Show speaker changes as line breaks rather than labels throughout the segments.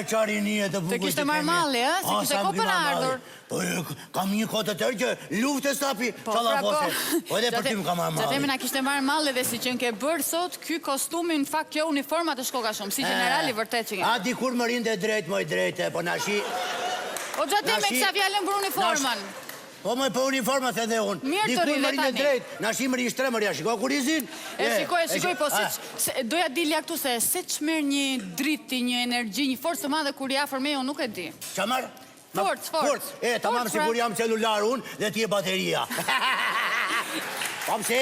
qarinie të bukur.
Të kishte marrë malli, ë? Se kishte kopën ardhur.
Po, kam një kohë të tërë që luftë stapi, qallafose. Po edhe për ty më ka marrë malli.
Gjatemi na kishte marrë malli dhe si që në ke bërë sot, ky kostumi në fakt kjo uniforma të shkoka shumë, si generali vërtet që ke.
A dikur më rinde drejt, moj drejte, po nashi...
O Gjatemi, kësa fjallën për uniformën.
Po më për uniforma the dhe unë.
Mirë të rridhe tani.
Drejt, na shimëri i shtremërja, shiko kurizin.
Shikoj, po doja dilja këtu se çmerr një driti, një energji, një forcë të madhe kur i afër me, unë nuk e di.
Qa marë?
Forcë.
Tamam sigur jam celular unë dhe ti e bateria. Pa mëse,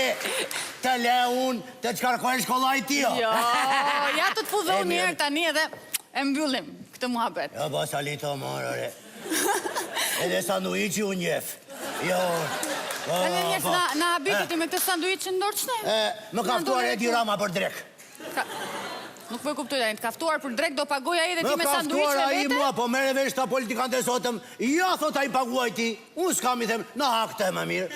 të le unë të të karkojnë shkollaj tio.
Jo, ja të fudhon njerë tani edhe e mbyllim këtë muhabet.
Jo, ba salito marë, edhe sanduici unë njef. Jo.
Edhe njës, na habititi me këtë sanduici në dorë qëne?
Më kaftuar e di rama për drek.
Nuk po e kuptoj tani, të kaftuar për drek do pagoja ai dhe ti me sanduiç me vete?
Më kaftuar ai mua, po merre vesh ta politikante sotëm. Ja thot ai paguaj ti. Unë s'kam i them, na hakte më mirë.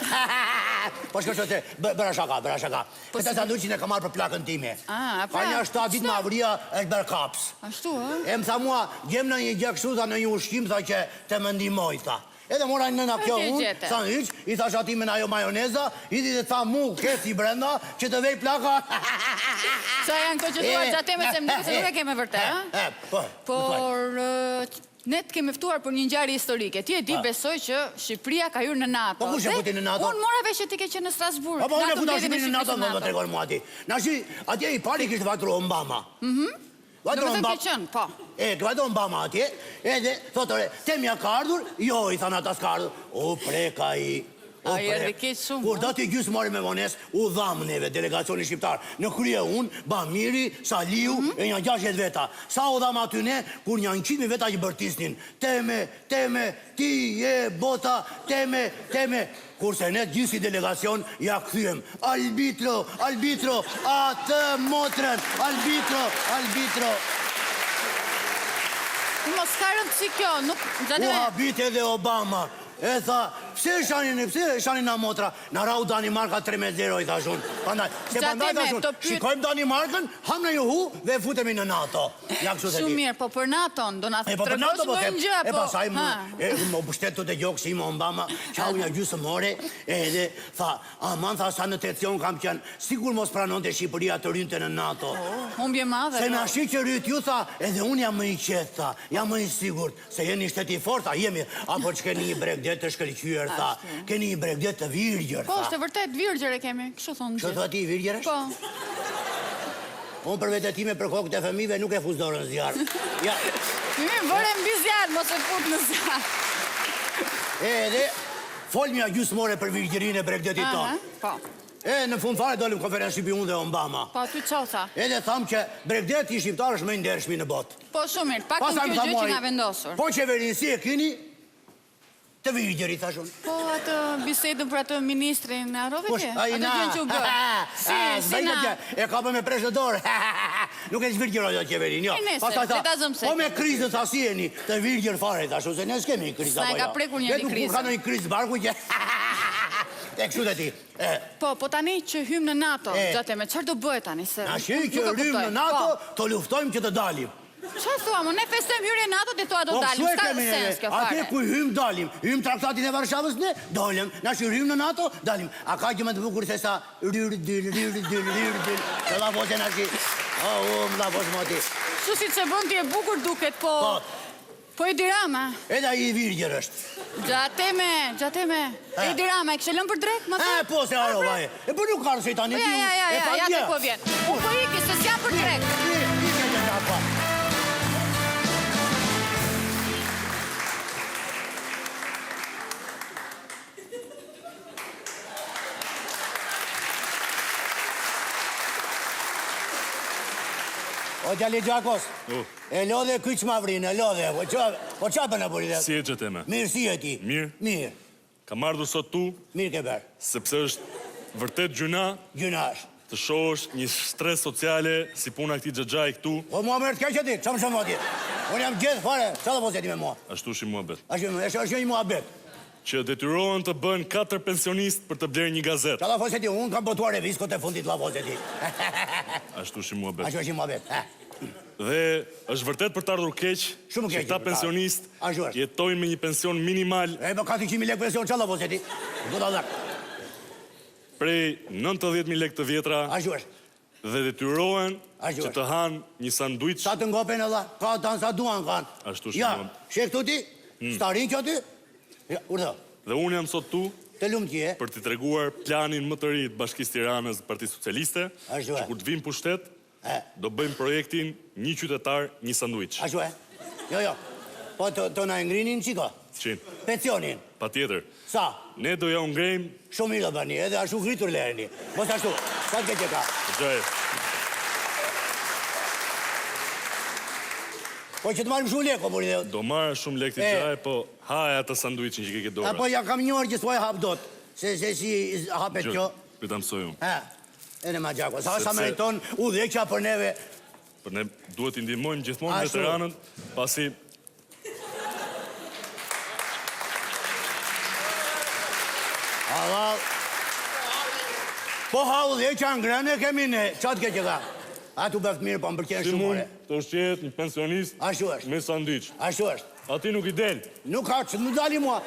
Po shkoj bëra shaka. Këtë sanduiçin e kam marrë për plakën time. Ka një 7 ditë më avria është bërë kaps.
Ashtu, ë?
E më tha mua, gjem në një gjak kështu tha në një ushqim tha që të më ndihmoj tha. Edhe mora nëna kjo unë, sanduiç, i thash ati me në ajo majoneza, i di dhe tha mu, kesi brenda, që të vej plaka.
Qa janë këto që thuar Gjatemi se më duket se nuk e keme vërtet, por ne të kemi ftuar për një ngjarje historike. Ti e di besoj që Shqipëria ka hyrë në NATO.
Po kush e futi në NATO?
Unë mora vesh që ti ke qenë në Strasburg.
Po unë e futa Shqipërinë në NATO, më tregon mua ati. Nashi, atje i pari kishtë vatru Obama.
Në vëzëm ke qënë, po.
Vajdo Obama atje, edhe, thotore, temja ka ardhur, jo, i thana ta s'ka ardhur. O, preka i...
A i erdi keq shumë.
Kur dati gjysë mori me vones, u dhamë neve, delegacioni shqiptar. Në krye unë, Bamiri, Saliu, e një 60 veta. Sa u dhamë aty ne, kur një 100.000 veta që bërtisnin. Teme, ti je bota, teme. Kurse ne gjithë si delegacion, ja këthyem. Arbitro, atë motrën, arbitro.
Mos ka rëndësi kjo, nuk...
U habit edhe Obama. E tha, pse shanin na motra? Na rau Danimarka 3-0, i thash unë. Se pandaj thash unë, shikojmë Danimarkën, ham në juhu dhe futemi në NATO.
Shumë mirë, po për NATO-n, do na tërgosh më një gjë, po...
E pasaj më bështetu të gjokë si më Obama, qau një gjusë more, edhe tha, aman tha sa në tension kam qenë, sigur mos pranon të Shqipëria të rynte në NATO.
Humbje madhe.
Se na shi që rryt ju tha, edhe unë jam më i qetë, tha, jam më i sigurt, se jeni shteti fort, a jemi, apo që keni një bregdet të shkëllqyër, tha, keni një bregdet të virgjër, tha.
Po, është vërtet, virgjër e kemi, kështu thonë gjithë.
Kështu thua ti, virgjër është?
Po.
Unë për vete time për kokët e fëmive nuk e fuzdorën zjarë.
Mirë, vërë mbi zjarë, mos e fut në zjarë.
Edhe, folmja gjusë more për virgjërin e bregdetit tonë.
Po.
Në fund fare dolim konferencë shqipi unë dhe Obama.
Po, ty qo tha?
Edhe thamë që bregdeti shqiptar është më i ndershmi në botë.
Po, shumë mirë, pak në kjo gjë që nga vendosur.
Po qeverinë si e kini, të virgjëri, thashun.
Po, atë bisedën për atë ministrin në arove ke?
A i na,
si na.
E ka për me presh në dorë. Nuk e që virgjëro dhe qeverin, jo. Po me krizë të asieni, të virgjër fare, thashun, se ne s'kemi krizë.
Sa e ka prekur një krizë.
Ka në një krizë barku që... E kështu dhe ti.
Po tani që hymë në NATO, Gjatemi, qërë do bëjë tani?
Na shi që hymë në NATO, të luftojmë që të dalim.
Qa thua, më ne festojmë hyrje NATO dhe thua do dalim, s'ka sens kjo fare.
Ate ku hymë dalim, hymë traktatin e Varshavës ne, dalim. Na shi hymë në NATO, dalim. A ka që më të bukur se sa rrdyl, që la voce na shi. Më la voce moti.
Shu si që bënd t'i e bukur duket, po... Po Edi Rama.
Edha i virgjër është.
Gjateme. Edi Rama, e kështë lëmë për drejt, ma thë?
Po se aro, vaje. E për nuk karë se i tani.
Ja të po vjen. Po iki, se s'jam për drejt.
O Gjalli Gjakos, e lodhe kuj që ma vrinë, e lodhe, po qa për në bëri?
Si e Gjateme?
Mirë, si e ti?
Mirë. Kam ardhur sot tu?
Mirë ke berë.
Sepse është vërtet gjuna?
Gjuna është.
Të shohësh një stres sociale si puna këti gjëgjaj këtu?
Po mua mërë të keqë ti, që më shumë ati? Unë jam gjithë fare, që dhe posjeti me mua?
Ashtu shi mua bet.
Ashtu një mua bet.
Që detyrohen të bën 4 pensionist për të blerë një gazet.
Qa la foseti, unë kam botuar e viskot e fundit la foseti.
Ashtu shi mua bet.
Ashtu shi mua bet.
Dhe është vërtet për të ardhur keq
Shumë
që
keq
ta
për të
pensionist
ardhur. Ashtu është.
jetojnë me një pension minimal
E, po 400.000 lekë pension qalla po se ti. Do ta dhak.
prej 90.000 lekë të vjetra
Ashtu është.
dhe detyrohen
Ashtu
që
është.
të hanë një sanduiç.
Sa të ngopen edhe, ka tanë sa duan kanë.
Ashtu
Ja,
shumë.
shek këtu ti, starin kjo ty. Ja, urdhë,
Dhe unë jam sot tu
të lumë ti, e.
për t'i treguar planin më të ri të Bashkisë Tiranës dhe Partisë Socialiste,
Ashtu e.
që kur të vim pushtet, do bëjmë projektin një qytetar, një sanduiç.
Ashtu e. Jo, jo. Po të na ngrinin qiko.
Qin,
Pensionin.
patjetër.
Sa?
Ne do ja u ngrejmë,
Shumë mirë do bëni, edhe ashtu gritur lereni. Mos ashtu, sa të keqe ka.
gjaj,
Po që të marim shumë leko, mori dhe...
do marrë shumë lekë të
E.
gjaj, po haja atë sanduiçin që ke ke dora.
Apo ja kam një orë që s'poj hap dot. Se si hapet kjo.
Për ta mësoj unë.
Ha, e në ma gjako. Sa
Sepse-
meriton u dheqja për neve.
Për ne duhet t'i ndihmojmë gjithmonë
Ashtu.
veteranët, pasi
Allah. Po ha u dheqja ngrënë kemi ne. Qa të keqe ka? A tu bëft mirë, po më përqenë
si
shumë
mund
more.
të ushqehet një pensionist
Ashtu është.
me sanduiç.
Ashtu është.
Ati nuk i del.
Nuk ka që nuk dali mua.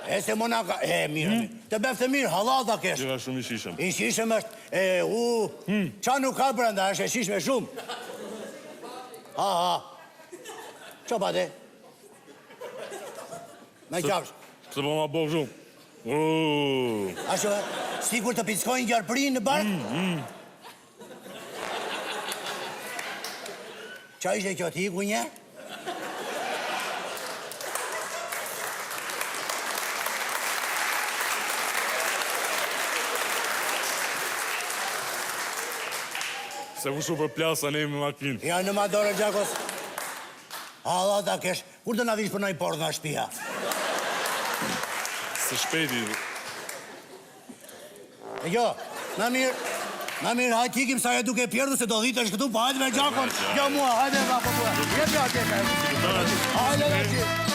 E se mona ka... E, mirë. Të bëftë mirë, halal ta kesh.
Gjëra shumë i shishëm.
I shishëm është... Qa nuk ka brenda, është e shishme shumë. Ha. Qa pa te? Me qafsh.
Pse po ma bo shumë?
Ashtu e? Sikur të pickojnë gjarëprin në barë? Qa ishe kjo ti, ku nje?
Se fushu për plasa ne me makinë.
Ja në madore gjakos. Allah ta kesh. Kur të na vish për nëj porë nga shtëpia?
Se shpejti.
E kjo, ma mirë, hajtë tikim sa e duke pjerdu se do dhitesh këtu, po hajtë me gjakon. Jo mua, hajtë e nga po mua. Jep ja tjeka. Hajtë e nga qi.